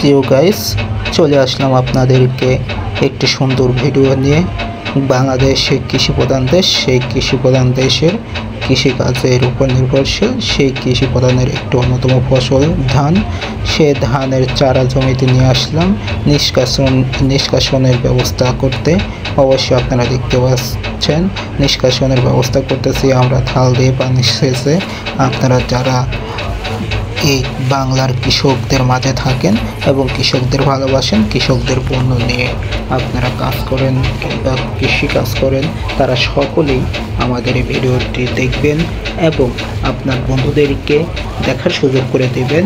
প্রিয় গাইস, চলে আসলাম আপনাদেরকে একটি সুন্দর ভিডিও নিয়ে। বাংলাদেশ কৃষি প্রধান দেশ, সেই কৃষি প্রধান দেশের কৃষিকাজের উপর নির্ভরশীল। সেই কৃষি প্রধানের একটি অন্যতম ফসল ধান। সে ধানের চারা জমিতে নিয়ে আসলাম নিষ্কাশনের ব্যবস্থা করতে। অবশ্যই আপনারা দেখতে পাচ্ছেন নিষ্কাশনের ব্যবস্থা করতেছি আমরা থাল দিয়ে পানি সেচে। আপনারা যারা এই বাংলার কৃষকদের মাঝে থাকেন এবং কৃষকদের ভালোবাসেন, কৃষকদের পণ্য নিয়ে আপনারা কাজ করেন কিংবা কৃষিকাজ করেন, তারা সকলেই আমাদের এই ভিডিওটি দেখবেন এবং আপনার বন্ধুদেরকে দেখার সুযোগ করে দেবেন।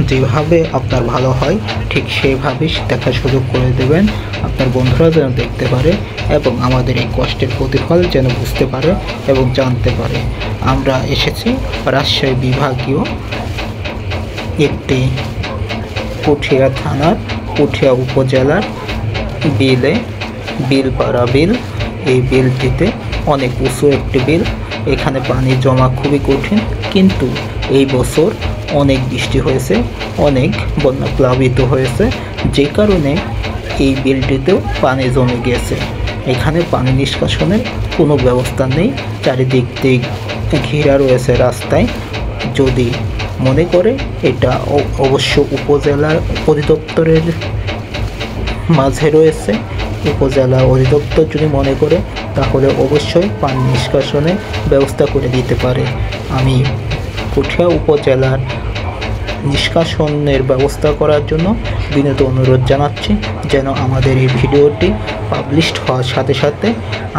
যেভাবে আপনার ভালো হয় ঠিক সেইভাবেই দেখার সুযোগ করে দেবেন, আপনার বন্ধুরা যেন দেখতে পারে এবং আমাদের এই কষ্টের প্রতিফল যেন বুঝতে পারে এবং জানতে পারে। আমরা এসেছি রাজশাহী বিভাগীয় একটি পুঠিয়া থানার পুঠিয়া উপজেলার বিলপাড়া বিল। এই বিলটিতে অনেক উঁচু একটি বিল, এখানে পানি জমা খুবই কঠিন, কিন্তু এই বছর অনেক বৃষ্টি হয়েছে, অনেক বন্যা প্লাবিত হয়েছে, যে কারণে এই বিলটিতেও পানি জমে গিয়েছে। এখানে পানি নিষ্কাশনের কোনো ব্যবস্থা নেই, চারিদিক দিয়ে ঘেরা রয়েছে রাস্তায়। যদি মনে করে এটা অবশ্য উপজেলার অধিদপ্তরের মাঝে রয়েছে, উপজেলা অধিদপ্তর যদি মনে করে তাহলে অবশ্যই পানি নিষ্কাশনের ব্যবস্থা করে দিতে পারে। আমি পুঠিয়া উপজেলার নিষ্কাশনের ব্যবস্থা করার জন্য বিনীত অনুরোধ জানাচ্ছি যেন আমাদের এই ভিডিওটি পাবলিশড হওয়ার সাথে সাথে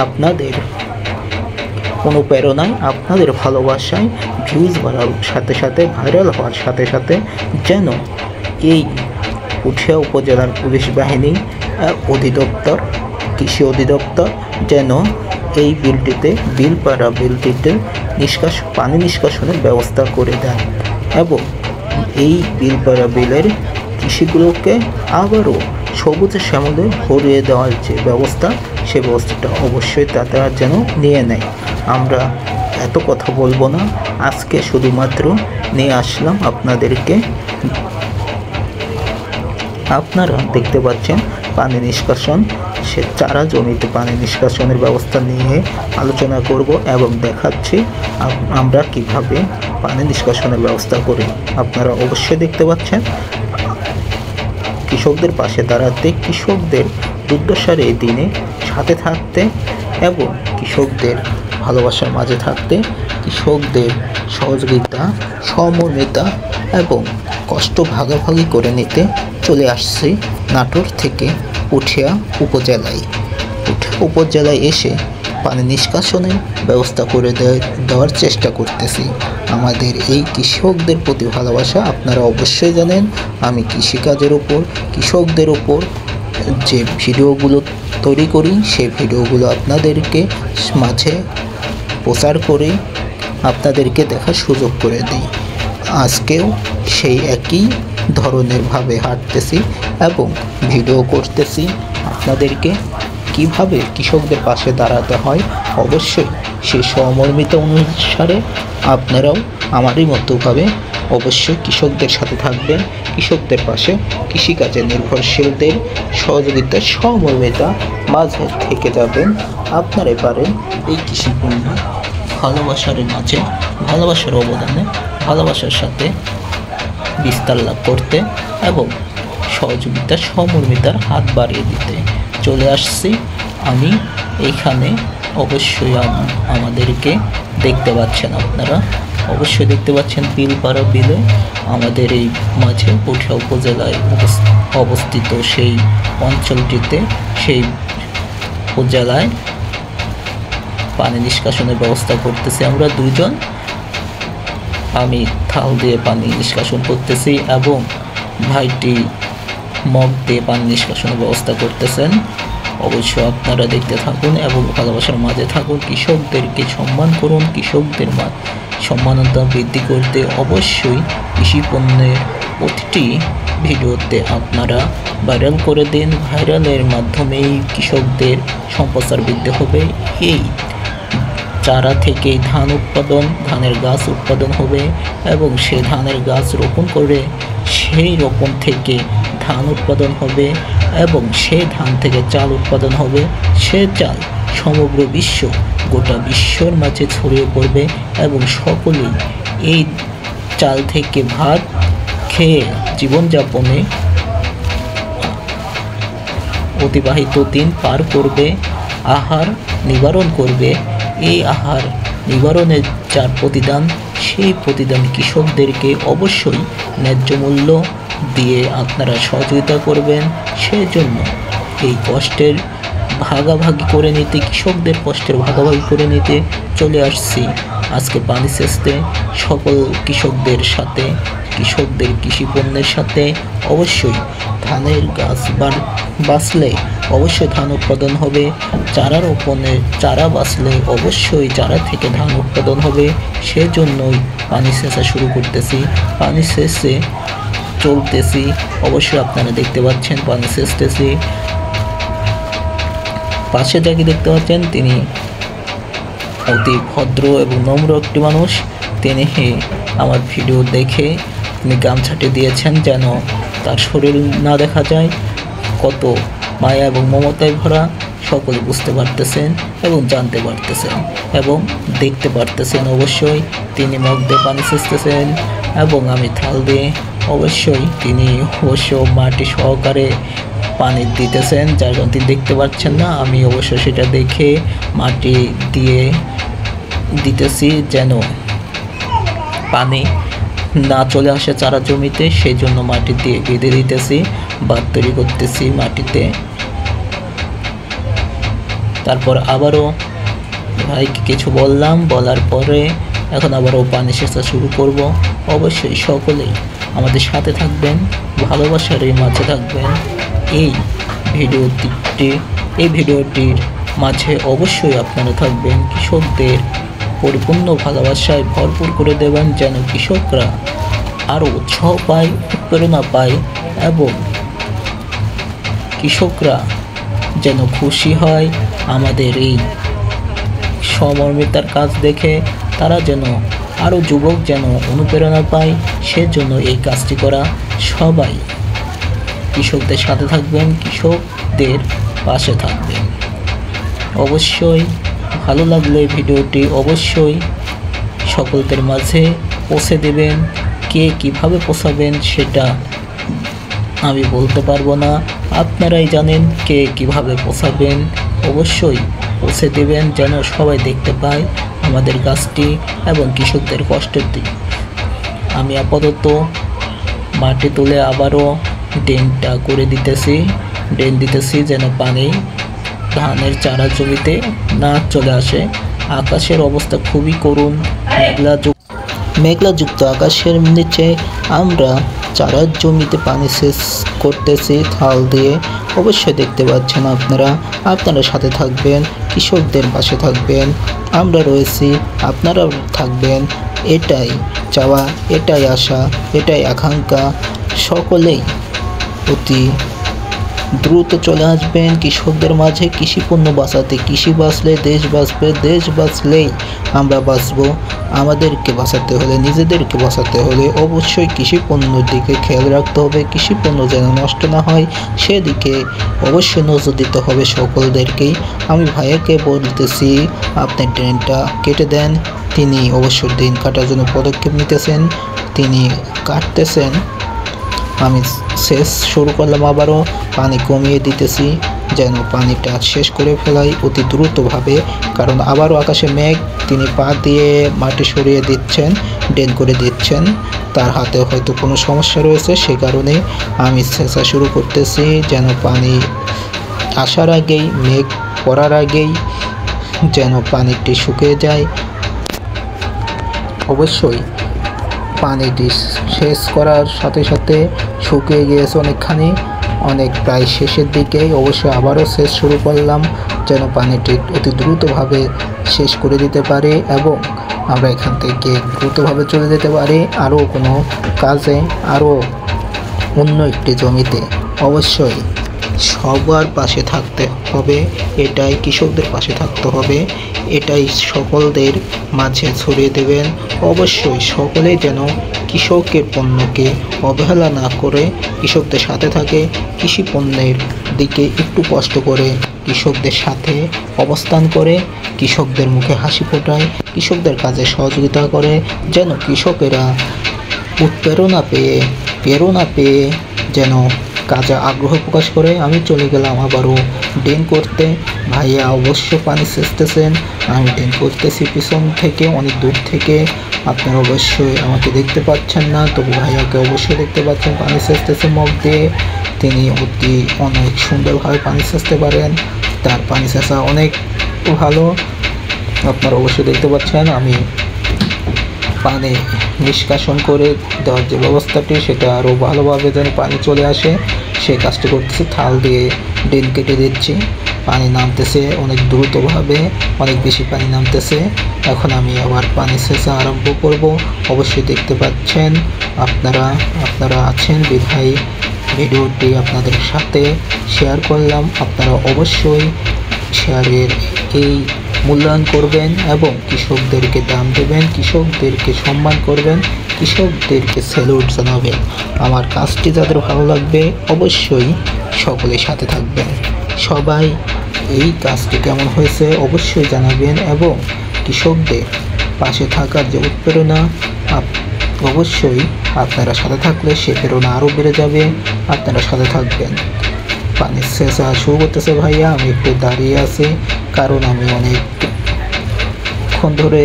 আপনাদের অনুপ্রেরণায়, আপনাদের ভালোবাসায় ভিউজ বাড়ার সাথে সাথে, ভাইরাল হওয়ার সাথে সাথে যেন এই পুঠিয়া উপজেলার পুলিশ বাহিনী অধিদপ্তর, কৃষি অধিদপ্তর যেন এই বিলটিতে, বিলপাড়া বিলটিতে পানি নিষ্কাশনের ব্যবস্থা করে দেন এবং এই বিলপাড়া বিলের কৃষিগুলোকে আবারও সবুজে শ্যামলে ভরিয়ে দেওয়ার যে ব্যবস্থা, সে ব্যবস্থাটা অবশ্যই তারা যেন নিয়ে নেয়। আমরা এত কথা বলবো না, আজকে শুধুমাত্র নিয়ে আসলাম আপনাদেরকে। আপনারা দেখতে পাচ্ছেন পানি নিষ্কাশন, সে চারা জমিতে পানি নিষ্কাশনের ব্যবস্থা নিয়ে আলোচনা করব এবং দেখাচ্ছি আমরা কিভাবে পানি নিষ্কাশনের ব্যবস্থা করি। আপনারা অবশ্যই দেখতে পাচ্ছেন কৃষকদের পাশে দাঁড়াতে, কৃষকদের দুর্দশার এই দিনে সাথে থাকতে এবং কৃষকদের ভালোবাসার মাঝে থাকতে, কৃষকদের সহযোগিতা, সমন্বিতা এবং কষ্ট ভাগাভাগি করে নিতে চলে আসছি নাটোর থেকে পুঠিয়া উপজেলায় এসে পানি নিষ্কাশনের ব্যবস্থা করে দেওয়ার চেষ্টা করতেছি। আমাদের এই কৃষকদের প্রতি ভালোবাসা আপনারা অবশ্যই জানেন। আমি কৃষিকাজের উপর, কৃষকদের উপর যে ভিডিওগুলো তৈরি করি, সেই ভিডিওগুলো আপনাদেরকে মাঝে প্রচার করে আপনাদেরকে দেখার সুযোগ করে দিই। আজকেও সেই একই ধরনের ভাবে হাঁটতেছি এবং ভিডিও করতেছি আপনাদেরকে কিভাবে কৃষকদের পাশে দাঁড়াতে হয়। অবশ্যই সেই সমর্মিত অনুসারে আপনারাও আমারই মতোভাবে অবশ্যই কৃষকদের সাথে থাকবেন, কৃষকদের পাশে, কৃষিকাজে নির্ভরশীলদের সহযোগিতা, সমর্মিতা মাঝে থেকে যাবেন। আপনারাই পারেন এই কৃষিপণ্য ভালোবাসার মাঝে, ভালোবাসার অবদানে, ভালোবাসার সাথে বিস্তার লাভ করতে এবং সহযোগিতা, সমর্মিতার হাত বাড়িয়ে দিতে চলে আসছি আমি এইখানে। অবশ্যই আমাদেরকে দেখতে পাচ্ছেন, আপনারা অবশ্যই দেখতে পাচ্ছেন বিলপাড়া বিলে আমাদের এই মাঝে পুঠিয়া উপজেলায় অবস্থিত সেই অঞ্চলটিতে, সেই উপজেলায় পানি নিষ্কাশনের ব্যবস্থা করতেছি আমরা দুজন। আমি থাল দিয়ে পানি নিষ্কাশন করতেছি এবং ভাইটি মগ দিয়ে পানি নিষ্কাশনের ব্যবস্থা করতেছেন। অবশ্যই আপনারা দেখতে থাকুন এবং ভালোবাসার মাঝে থাকুন। কৃষকদেরকে সম্মান করুন, কৃষকদের সম্মানতা বৃদ্ধি করতে অবশ্যই কৃষি পণ্যের প্রতিটি ভিডিওতে আপনারা ভাইরাল করে দিন। ভাইরালের মাধ্যমেই কৃষকদের সম্প্রচার বৃদ্ধি হবে। এই চারা থেকেই ধানের গাছ উৎপাদন হবে এবং সে ধানের গাছ রোপণ করে সেই রোপণ থেকে ধান উৎপাদন হবে এবং সেই ধান থেকে চাল উৎপাদন হবে। সে চাল সমগ্র গোটা বিশ্বর মাঝে ছড়িয়ে পড়বে এবং সকলেই এই চাল থেকে ভাত খেয়ে জীবনযাপনে অতিবাহিত দিন পার করবে, আহার নিবারণ করবে। এই আহার নিবারণের যার প্রতিদান, সেই প্রতিদান কৃষকদেরকে অবশ্যই ন্যায্য মূল্য দিয়ে আপনারা সহযোগিতা করবেন। সেজন্য এই কষ্টের ভাগাভাগি করে নিতে, কৃষকদের কষ্টের ভাগাভাগি করে নিতে চলে আসছি আজকে পানি সেচতে। সকল কৃষকদের সাথে, কৃষকদের কৃষি পণ্যের সাথে অবশ্যই ধানের গাছ বাঁচলে অবশ্যই ধান উৎপাদন হবে। চারা রোপণে চারা বাঁচলে অবশ্যই চারা থেকে ধান উৎপাদন হবে। সেজন্যই পানি সেচা শুরু করতেছি, পানি সেচে চলতেছি। অবশ্যই আপনারা দেখতে পাচ্ছেন পানি সেচতেছি। পাশে যাকে দেখতে পাচ্ছেন তিনি অতি ভদ্র এবং নম্র একটি মানুষ। তিনি আমার ভিডিও দেখে তিনি গামছাটি দিয়েছেন যেন তার শরীর না দেখা যায়। কত মায়া এবং মমতায় ভরা সকলে বুঝতে পারতেছেন এবং জানতে পারতেছেন এবং দেখতে পারতেছেন। অবশ্যই তিনি মগ দিয়ে পানি সেচতেছেন এবং আমি থাল দিয়ে। অবশ্যই তিনি অবশ্য মাটি সহকারে পানি দিতেছেন, যার কারণে তিনি দেখতে পাচ্ছেন না। আমি অবশ্য সেটা দেখে মাটি দিয়ে দিতেছি যেন পানি না চলে আসে চারা জমিতে। সেই জন্য মাটি দিয়ে বেঁধে দিতেছি, বাঁধ তৈরি করতেছি মাটিতে। তারপর আবারও ভাইকে কিছু বললাম, বলার পরে এখন আবারও পানি সেচা শুরু করব। অবশ্যই সকলেই আমাদের সাথে থাকবেন, ভালোবাসার এই মাঝে থাকবেন। এই ভিডিওটির মাঝে অবশ্যই আপনারা থাকবেন, কৃষকদের পরিপূর্ণ ভালোবাসায় ভরপুর করে দেবেন যেন কৃষকরা আরও উৎসাহ পায়, প্রেরণা পায় এবং কৃষকরা যেন খুশি হয় আমাদের এই সমর্মিতার কাজ দেখে। তারা যেন আরও যুবক যেন অনুপ্রেরণা পায়, সেজন্য এই কাজটি করা। সবাই কৃষকদের সাথে থাকবেন, কৃষকদের পাশে থাকবেন। অবশ্যই ভালো লাগলে ভিডিওটি অবশ্যই সকলদের মাঝে পৌঁছে দেবেন। কে কিভাবে পৌঁছাবেন সেটা আমি বলতে পারবো না, আপনারাই জানেন কে কিভাবে পৌঁছাবেন। অবশ্যই পৌঁছে দেবেন যেন সবাই দেখতে পায় আমাদের কাজটি এবং কৃষকদের কষ্টের দিক। আমি আপাতত মাটি তুলে আবারও ড্রেনটা করে দিতেছি, ড্রেন দিতেছি যেন পানি ধানের চারা জমিতে না চলে আসে। আকাশের অবস্থা খুবই করুণ, মেঘলাযুক্ত আকাশের নিচে আমরা চারার জমিতে পানি সেচ করতেছি থাল দিয়ে। অবশ্যই দেখতে পাচ্ছেন আপনারা সাথে থাকবেন, কৃষকদের পাশে থাকবেন। আমরা রয়েছি, আপনারাও থাকবেন। এটাই চাওয়া, এটাই আশা, এটাই আকাঙ্ক্ষা। সকলেই অতি দ্রুত চলে আসবেন কৃষকদের মাঝে কৃষি পণ্য বাঁচাতে। কৃষি বাঁচলে দেশ বাঁচবে, দেশ বাঁচলেই আমরা বাঁচবো। আমাদেরকে বাঁচাতে হলে, নিজেদেরকে বাঁচাতে হলে অবশ্যই কৃষি পণ্যের দিকে খেয়াল রাখতে হবে। কৃষি পণ্য যেন নষ্ট না হয় সেদিকে অবশ্যই নজর দিতে হবে সকলদেরকেই। আমি ভাইয়াকে বলতেছি আপনি ড্রেনটা কেটে দেন। তিনি অবশ্যই ড্রেন কাটার জন্য পদক্ষেপ নিতেছেন, তিনি কাটতেছেন। আমি সেচ শুরু করলাম, আবারও পানি কমিয়ে দিতেছি যেন পানিটা শেষ করে ফেলাই অতি দ্রুতভাবে। কারণ আবারও আকাশে মেঘ, তিনি পা দিয়ে মাটি সরিয়ে দিচ্ছেন, ড্রেন করে দিচ্ছেন। তার হাতে হয়তো কোনো সমস্যা রয়েছে, সে কারণে আমি সেচা শুরু করতেছি যেন পানি আসার আগেই, মেঘ পড়ার আগেই যেন পানিটি শুকিয়ে যায়। অবশ্যই পানিটি সেচ করার সাথে সাথে শুকিয়ে গিয়েছে অনেকখানি, প্রায় শেষের দিকেই। অবশ্যই আবারও সেচ শুরু করলাম যেন পানিটি অতি দ্রুতভাবে শেষ করে দিতে পারে এবং আমরা এখান থেকে দ্রুতভাবে চলে যেতে পারি আরও কোনো কাজে, আরও অন্য একটি জমিতে। অবশ্যই সবার পাশে থাকতে হবে, এটাই কৃষকদের পাশে থাকতে হবে, এটাই সকলদের মাঝে ছড়িয়ে দেবেন। অবশ্যই সকলেই যেন কৃষকের পণ্যকে অবহেলা না করে কৃষকদের সাথে থাকে, কৃষি পণ্যের দিকে একটু কষ্ট করে কৃষকদের সাথে অবস্থান করে, কৃষকদের মুখে হাসি ফোটায়, কৃষকদের কাজে সহযোগিতা করে, যেন কৃষকেরা প্রেরণা পেয়ে যেন কাজে আগ্রহ প্রকাশ করে। আমি চলে গেলাম আবারও ড্রেন করতে। ভাইয়া অবশ্য পানি সেচতেছেন, আমি ড্রেন করতেছি পিছন থেকে, অনেক দূর থেকে। আপনারা অবশ্যই আমাকে দেখতে পাচ্ছেন না, তবু ভাইয়াকে অবশ্যই দেখতে পাচ্ছেন পানি সেচতেছে মগ দিয়ে। তিনি অনেক সুন্দরভাবে পানি সেচতে পারেন, তার পানি সেচা অনেক ভালো। আপনারা অবশ্যই দেখতে পাচ্ছেন আমি পানি নিষ্কাশন করে দেওয়ার যে ব্যবস্থাটি, সেটা আরও ভালোভাবে যেন পানি চলে আসে সেই কাজটি করতেছি। থাল দিয়ে ড্রেন কেটে দিচ্ছি, পানি নামতেছে অনেক দ্রুতভাবে, অনেক বেশি পানি নামতেছে। এখন আমি আবার পানি সেচা আরম্ভ করব। অবশ্যই দেখতে পাচ্ছেন আপনারা আছেন বিধায় ভিডিওটি আপনাদের সাথে শেয়ার করলাম। আপনারা অবশ্যই শেয়ারের এই মূল্যায়ন করবেন এবং কৃষকদেরকে দাম দেবেন, কৃষকদেরকে সম্মান করবেন, কৃষকদেরকে স্যালুট জানাবেন। আমার কাজটি যাদের ভালো লাগবে অবশ্যই সকলের সাথে থাকবেন। সবাই এই কাজটি কেমন হয়েছে অবশ্যই জানাবেন এবং কৃষকদের পাশে থাকার যে উৎপ্রেরণা, অবশ্যই আপনারা সাথে থাকলে সে প্রেরণা আরও বেড়ে যাবে। আপনারা সাথে থাকবেন। পানি সেচা শুরু করতেছে ভাইয়া, আমি একটু দাঁড়িয়ে আছি কারণ আমি অনেকক্ষণ ধরে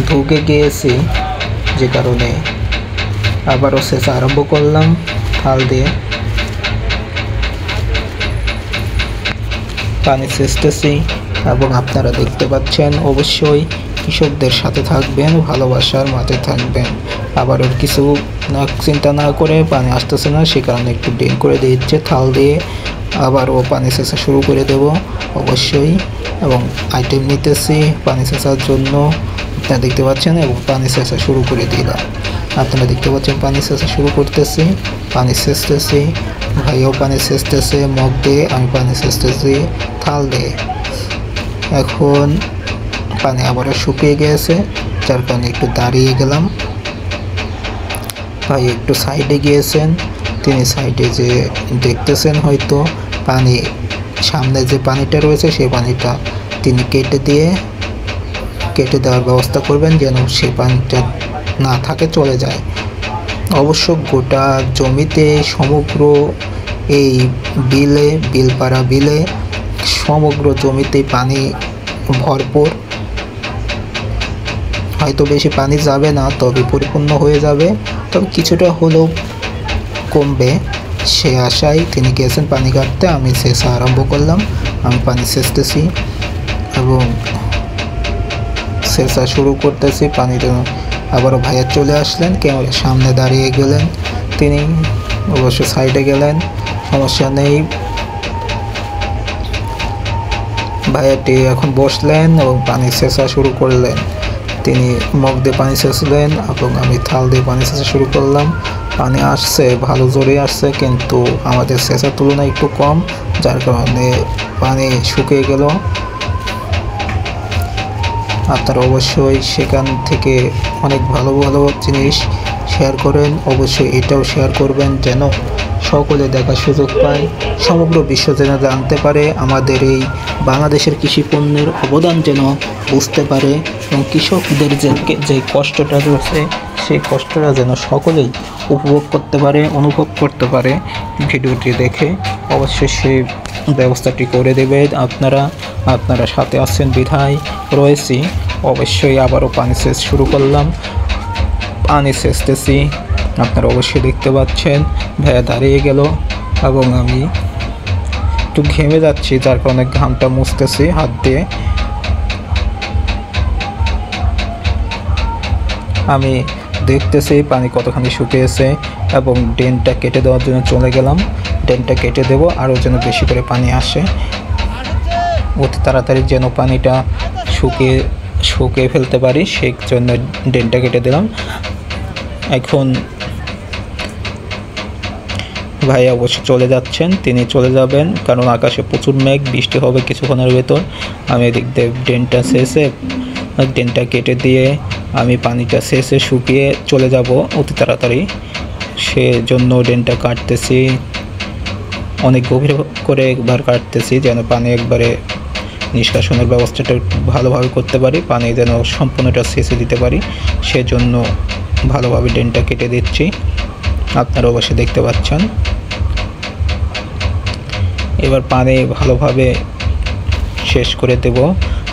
ঢুকে গিয়েছি, যে কারণে আবারও সেচা আরম্ভ করলাম থাল দিয়ে। পানি সেচতেছি এবং আপনারা দেখতে পাচ্ছেন। অবশ্যই কৃষকদের সাথে থাকবেন, ভালোবাসার মাঝে থাকবেন। আবার ওর কিছু চিন্তা না করে পানি আসতেছে না, সে কারণে একটু ড্রেন করে দিচ্ছে থাল দিয়ে। আবারও পানি সেচা শুরু করে দেব অবশ্যই, এবং আইটেম নিতেছি পানি সেচার জন্য। আপনারা দেখতে পাচ্ছেন এবং পানি সেচা শুরু করে দিলাম। আপনারা দেখতে পাচ্ছেন পানি সেচা শুরু করতেছি, পানি সেচতেছি, ভাইও পানি সেচতেছে মগ দিয়ে, আমি পানি সেচতেছি থাল দিয়ে। এখন পানি আবারও শুকিয়ে গিয়েছে, যার কারণে একটু দাঁড়িয়ে গেলাম। ভাই একটু সাইডে গিয়েছেন, তিনি সাইডে যে দেখতেছেন হয়তো পানি সামনে যে পানিটা রয়েছে সেই পানিটা তিনি কেটে দেওয়ার ব্যবস্থা করবেন, যেন সেই পানিটা না থাকে, চলে যায়। অবশ্য গোটা জমিতে সমগ্র এই বিলপাড়া বিলে সমগ্র জমিতে পানি ভরপুর। হয়তো বেশি পানি যাবে না, তবে পরিপূর্ণ হয়ে যাবে, তবে কিছুটা হলেও কমবে সে আশায় তিনি গেছেন পানি কাটতে। আমি সেচা আরম্ভ করলাম, আমি পানি সেচতেছি এবং সেচা শুরু করতেছি। পানিটা আবারও ভাইয়া চলে আসলেন, ক্যামেরার সামনে দাঁড়িয়ে গেলেন, তিনি অবশ্য সাইডে গেলেন, সমস্যা নেই। ভাইয়াটি এখন বসলেন এবং পানি সেচা শুরু করলেন। তিনি মগ দিয়ে পানি সেচলেন এবং আমি থাল দিয়ে পানি সেচা শুরু করলাম। পানি আসছে, ভালো জোরে আসছে, কিন্তু আমাদের সেচার তুলনায় একটু কম, যার কারণে পানি শুকিয়ে গেল। আপনারা অবশ্যই সেখান থেকে অনেক ভালো ভালো জিনিস শেয়ার করেন, অবশ্যই এটাও শেয়ার করবেন যেন সকলে দেখার সুযোগ পায়, সমগ্র বিশ্ব যেন জানতে পারে, আমাদের এই বাংলাদেশের কৃষি পণ্যের অবদান যেন বুঝতে পারে, এবং কৃষকদের যে কষ্টটা রয়েছে সেই কষ্টটা যেন সকলেই উপভোগ করতে পারে, অনুভব করতে পারে। ভিডিওটি দেখে অবশ্যই সেই ব্যবস্থাটি করে দেবে। আপনারা সাথে আছেন বিধায় রয়েছি। অবশ্যই আবারও পানি সেচ শুরু করলাম, পানি সেচতেছি। আপনারা অবশ্যই দেখতে পাচ্ছেন ভাইয়া দাঁড়িয়ে গেল এবং আমি একটু ঘেমে যাচ্ছি, যার কারণে ঘামটা মুছতেছি হাত দিয়ে। আমি দেখতেছি পানি কতখানি শুকিয়েছে এবং ড্রেনটা কেটে দেওয়ার জন্য চলে গেলাম। ড্রেনটা কেটে দেব, আরও যেন বেশি করে পানি আসে, অতি তাড়াতাড়ি যেন পানিটা শুকিয়ে ফেলতে পারি, সেই জন্য ড্রেনটা কেটে দিলাম। এখন ভাই অবশ্য চলে যাচ্ছেন, তিনি চলে যাবেন কারণ আকাশে প্রচুর মেঘ, বৃষ্টি হবে কিছুক্ষণের ভেতর। আমি এদিক দিয়ে ড্রেনটা শেষে ড্রেনটা কেটে দিয়ে আমি পানিটা শেষে শুকিয়ে চলে যাব অতি তাড়াতাড়ি, সেজন্য ড্রেনটা কাটতেছি, অনেক গভীর করে একবার কাটতেছি যেন পানি একবারে নিষ্কাশনের ব্যবস্থাটা ভালোভাবে করতে পারি, পানি যেন সম্পূর্ণটা শেষে দিতে পারি, সেজন্য ভালোভাবে ড্রেনটা কেটে দিচ্ছি। আপনারা অবশ্যই দেখতে পাচ্ছেন। এবার পানি ভালোভাবে শেষ করে দেব,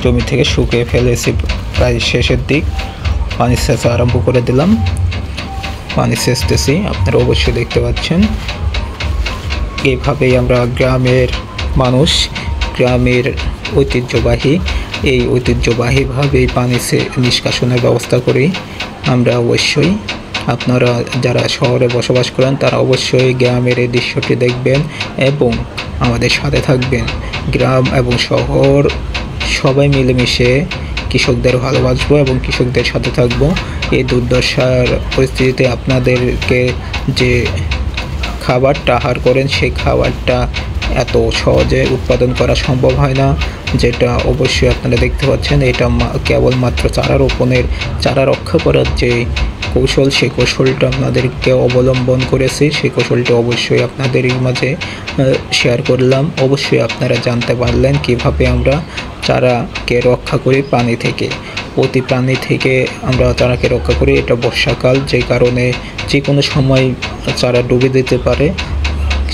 জমি থেকে শুকিয়ে ফেলেছি, প্রায় শেষের দিক, পানি সেচা আরম্ভ করে দিলাম, পানি সেচতেছি, আপনারা অবশ্যই দেখতে পাচ্ছেন। এইভাবেই আমরা গ্রামের মানুষ, গ্রামের এই ঐতিহ্যবাহীভাবেই পানি নিষ্কাশনের ব্যবস্থা করি আমরা। অবশ্যই আপনারা যারা শহরে বসবাস করেন তারা অবশ্যই গ্রামের এই দৃশ্যটি দেখবেন এবং আমাদের সাথে থাকবেন। গ্রাম এবং শহর সবাই মিলেমিশে কৃষকদের ভালোবাসবো এবং কৃষকদের সাথে থাকবো। এই দুর্দশার পরিস্থিতিতে আপনাদেরকে যে খাবারটা আহার করেন সেই খাবারটা এত সহজে উৎপাদন করা সম্ভব হয় না, যেটা অবশ্যই আপনারা দেখতে পাচ্ছেন। এটা কেবলমাত্র চারা রোপণের, চারা রক্ষা করার যে কৌশল, সেই কৌশলটা আপনাদেরকে অবলম্বন করেছি, সেই কৌশলটা অবশ্যই আপনাদের মাঝে শেয়ার করলাম। অবশ্যই আপনারা জানতে পারলেন কিভাবে আমরা চারাকে রক্ষা করি পানি থেকে, অতি পানি থেকে আমরা চারাকে রক্ষা করি। এটা বর্ষাকাল, যে কারণে যে কোনো সময় চারা ডুবে দিতে পারে,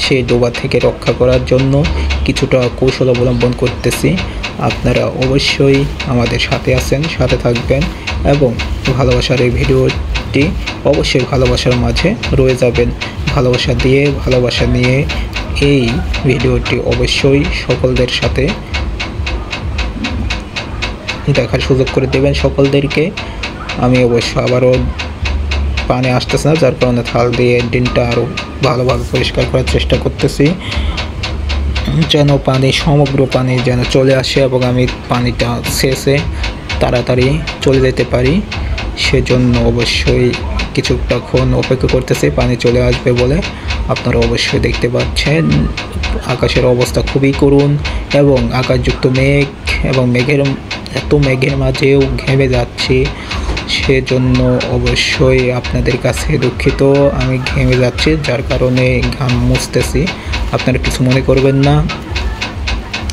সেই ডোবা থেকে রক্ষা করার জন্য কিছুটা কৌশল অবলম্বন করতেছি। আপনারা অবশ্যই আমাদের সাথে আছেন, সাথে থাকবেন এবং ভালোবাসার এই ভিডিওটি অবশ্যই ভালোবাসার মাঝে রয়ে যাবেন। ভালোবাসা দিয়ে, ভালোবাসা নিয়ে এই ভিডিওটি অবশ্যই সকলদের সাথে দেখার সুযোগ করে দেবেন সকলদেরকে। আমি অবশ্য আবারও পানি আসতেছে না, যার কারণে থাল দিয়ে ড্রেনটা আরও ভালোভাবে পরিষ্কার করার চেষ্টা করতেছি, যেন পানি, সমগ্র পানি যেন চলে আসে এবং আমি পানিটা শেষে তাড়াতাড়ি চলে যেতে পারি। সেজন্য অবশ্যই কিছুক্ষণ অপেক্ষা করতেছি পানি চলে আসবে বলে। আপনারা অবশ্যই দেখতে পাচ্ছেন আকাশের অবস্থা খুবই করুণ এবং আকাশযুক্ত মেঘ, এবং মেঘের মাঝেও ঘেমে যাচ্ছি, সেজন্য অবশ্যই আপনাদের কাছে দুঃখিত। আমি ঘেমে যাচ্ছি, যার কারণে ঘাম মুছতেছি, আপনারা কিছু মনে করবেন না,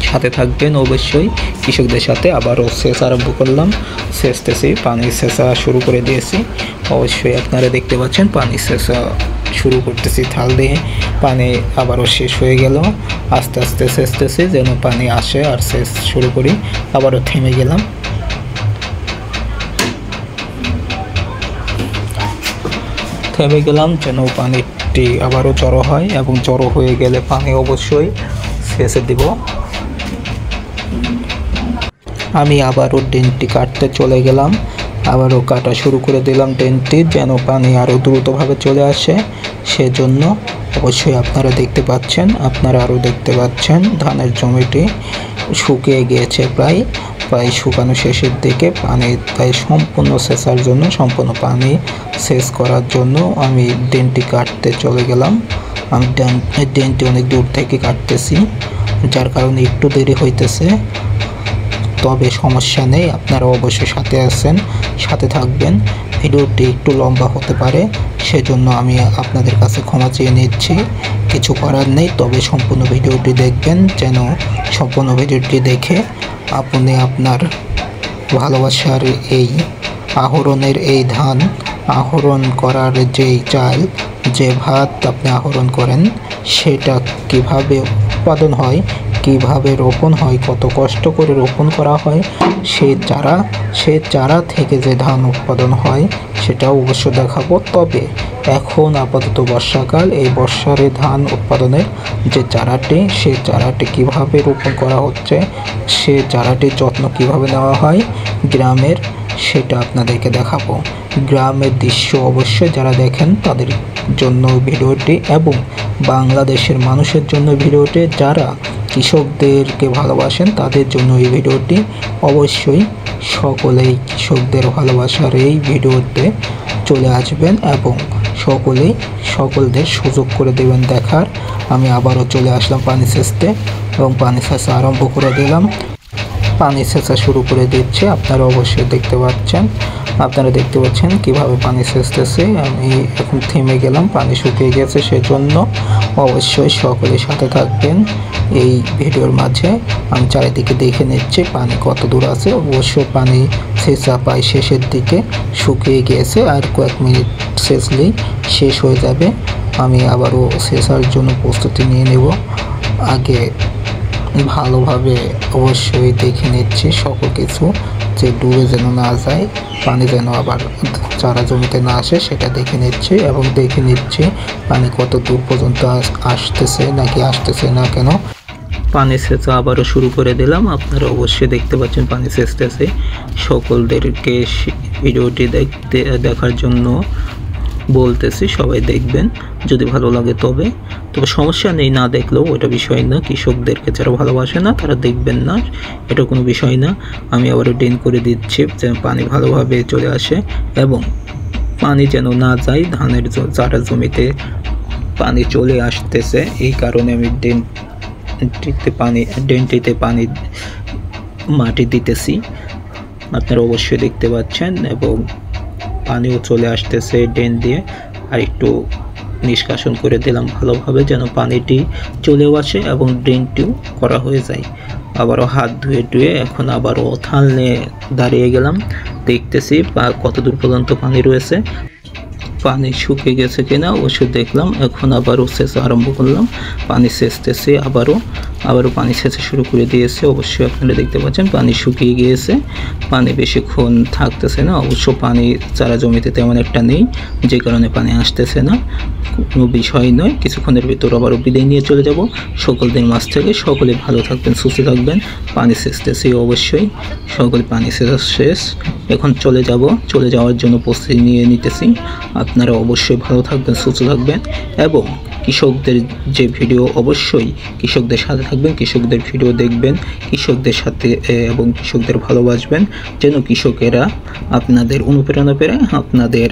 সাথে থাকবেন অবশ্যই। কৃষকদের সাথে আবারও সেচ আরম্ভ করলাম, সেচতেছি, পানি সেচা শুরু করে দিয়েছি। অবশ্যই আপনারা দেখতে পাচ্ছেন পানি সেচা শুরু করতেছি থাল দিয়ে, পানি আবারও শেষ হয়ে গেল, আস্তে আস্তে সেচতেছি যেন পানি আসে আর সেচ শুরু করি। আবারও থেমে গেলাম, যেন পানিটি আবারও জড়ো হয়, এবং জড়ো হয়ে গেলে পানি অবশ্যই সেচে দিব। আমি আবারও ড্রেনটি কাটতে চলে গেলাম, আবারও কাটা শুরু করে দিলাম ড্রেনটি, যেন পানি আরও দ্রুতভাবে চলে আসে। সেজন্য অবশ্যই আপনারা আরও দেখতে পাচ্ছেন ধানের জমিটি শুকিয়ে গিয়েছে, প্রায় শুকানো শেষের দিকে। পানি তাই সম্পূর্ণ সেচার জন্য, সম্পূর্ণ পানি সেচ করার জন্য আমি ড্রেনটি কাটতে চলে গেলাম। আমি ড্রেনটি অনেক দূর থেকে কাটতেছি, যার কারণে একটু দেরি হইতেছে, তবে সমস্যা নেই। আপনারা অবশ্যই সাথে থাকবেন। ভিডিওটি একটু লম্বা হতে পারে, সেজন্য আমি আপনাদের কাছে ক্ষমা চেয়ে নিচ্ছি, কিছু করার নেই। তবে সম্পূর্ণ ভিডিওটি দেখবেন, যেন সম্পূর্ণ ভিডিওটি দেখে আপনি আপনার ভালোবাসার এই আহরণের, এই ধান আহরণ করার যেই চাল, যে ভাত আপনি আহরণ করেন, সেটা কিভাবে উৎপাদন হয়, কিভাবে রোপণ হয়, কত কষ্ট করে রোপণ করা হয়, সেই চারা থেকে যে ধান উৎপাদন হয় সেটাও অবশ্য দেখাবো। তবে এখন আপাতত বর্ষাকাল, এই বর্ষারে ধান উৎপাদনের যে চারাটি, সেই চারাটি কিভাবে রোপণ করা হচ্ছে, সে চারাটির যত্ন কিভাবে নেওয়া হয় গ্রামের, সেটা আপনাদেরকে দেখাবো। গ্রামের দৃশ্য অবশ্যই যারা দেখেন তাদের জন্য ভিডিওটি, এবং বাংলাদেশের মানুষের জন্য ভিডিওটি, যারা কৃষকদেরকে ভালোবাসেন তাদের জন্য এই ভিডিওটি। অবশ্যই সকলেই কৃষকদের ভালোবাসার এই ভিডিওতে চলে আসবেন এবং সকলদের সুযোগ করে দেবেন দেখার। আমি আবারও চলে আসলাম পানি সেচতে এবং পানি সেচা আরম্ভ করে দিলাম। পানি সেচা শুরু করে দিচ্ছে, আপনারা অবশ্যই দেখতে পাচ্ছেন কিভাবে পানি সেচতেছে। আমি এখন থেমে গেলাম, পানি শুকিয়ে গেছে, সেজন্য অবশ্যই সকলের সাথে থাকবেন এই ভিডিওর মাঝে। আমি চারিদিকে দেখে নিচ্ছি পানি কত দূর আছে। অবশ্যই পানি সেচা প্রায় শেষের দিকে, শুকিয়ে গিয়েছে, আর কয়েক মিনিট সেচলেই শেষ হয়ে যাবে। আমি আবারও সেচার জন্য প্রস্তুতি নিয়ে নেব। আগে ভালোভাবে অবশ্যই দেখে নিচ্ছি সকল কিছু, যে ডুবে যেন না যায়, পানি যেন আবার চারা জমিতে না আসে সেটা দেখে নিচ্ছি এবং দেখে নিচ্ছি পানি কত দূর পর্যন্ত আসতেছে নাকি আসতেছে না কেন। পানি সেচা আবারও শুরু করে দিলাম, আপনারা অবশ্যই দেখতে পাচ্ছেন পানি সেচতেছে। সকলদেরকে ভিডিওটি দেখার জন্য বলতেছি, সবাই দেখবেন যদি ভালো লাগে তবে সমস্যা নেই, না দেখলেও ওটা বিষয় না। কৃষকদেরকে যারা ভালোবাসে না তারা দেখবেন না, এটা কোনো বিষয় না। আমি আবারও ড্রেন করে দিচ্ছি যেন পানি ভালোভাবে চলে আসে এবং পানি যেন না যায় ধানের চারা জমিতে। পানি চলে আসতেছে, এই কারণে আমি ড্রেনটিতে পানি মাটি দিতেছি, আপনারা অবশ্যই দেখতে পাচ্ছেন। এবং পানিও চলে আসতেছে ড্রেন দিয়ে, আর একটু নিষ্কাশন করে দিলাম ভালোভাবে যেন পানিটি চলেও আসে এবং ড্রেনটিও করা হয়ে যায়। আবারও হাত ধুয়ে এখন আবারও থাল নিয়ে দাঁড়িয়ে গেলাম, দেখতেছি কত দূর পর্যন্ত পানি রয়েছে, পানি শুকিয়ে গেছে কিনা ওষুধ দেখলাম। এখন আবারও সেচা আরম্ভ করলাম, পানি সেচতেছি, আবারও পানি সেচা শুরু করে দিয়েছে। অবশ্যই আপনারা দেখতে পাচ্ছেন পানি শুকিয়ে গিয়েছে, পানি বেশিক্ষণ থাকতেছে না। অবশ্য পানি চারা জমিতে তেমন একটা নেই, যে কারণে পানি আসতেছে না, কোনো বিষয় নয়। কিছুক্ষণের ভিতর আবারও বিদায় নিয়ে চলে যাব সকলদের মাঝ থেকে। সকলে ভালো থাকবেন, সুস্থ থাকবেন। পানি সেচতেছি অবশ্যই, সকলে পানি সেচা শেষ, এখন চলে যাওয়ার জন্য প্রস্তুতি নিয়ে নিতেছি। আপনারা অবশ্যই ভালো থাকবেন, সুস্থ থাকবেন এবং কৃষকদের যে ভিডিও, অবশ্যই কৃষকদের সাথে থাকবেন, কৃষকদের ভিডিও দেখবেন, কৃষকদের সাথে এবং কৃষকদের ভালোবাসবেন, যেন কৃষকেরা আপনাদের অনুপ্রেরণা পেয়ে। আপনাদের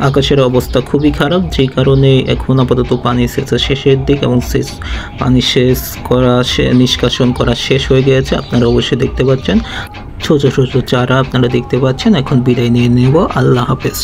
আকাশের অবস্থা খুবই খারাপ, যে কারণে এখন আপাতত পানি সেচা শেষের দিক এবং পানি নিষ্কাশন করা শেষ হয়ে গিয়েছে। আপনারা অবশ্যই দেখতে পাচ্ছেন ছোট ছোট চারা আপনারা দেখতে পাচ্ছেন। এখন বিদায় নিয়ে নেব, আল্লাহ হাফেজ।